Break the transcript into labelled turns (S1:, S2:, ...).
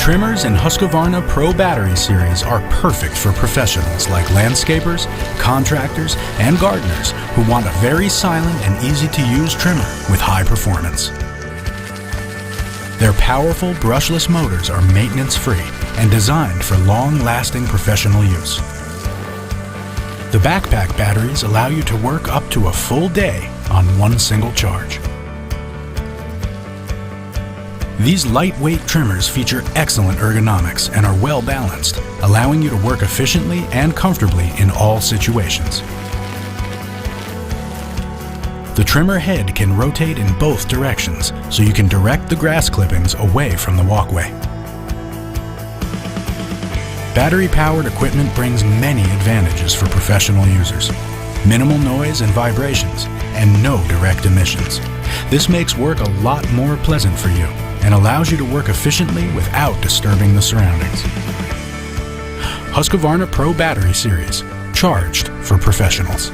S1: trimmers in Husqvarna Pro Battery Series are perfect for professionals like landscapers, contractors, and gardeners who want a very silent and easy-to-use trimmer with high performance. Their powerful brushless motors are maintenance-free and designed for long-lasting professional use. The backpack batteries allow you to work up to a full day on one single charge. These lightweight trimmers feature excellent ergonomics and are well balanced, allowing you to work efficiently and comfortably in all situations. The trimmer head can rotate in both directions, so you can direct the grass clippings away from the walkway. Battery-powered equipment brings many advantages for professional users. Minimal noise and vibrations, and no direct emissions. This makes work a lot more pleasant for you and allows you to work efficiently without disturbing the surroundings. Husqvarna Pro Battery Series, charged for professionals.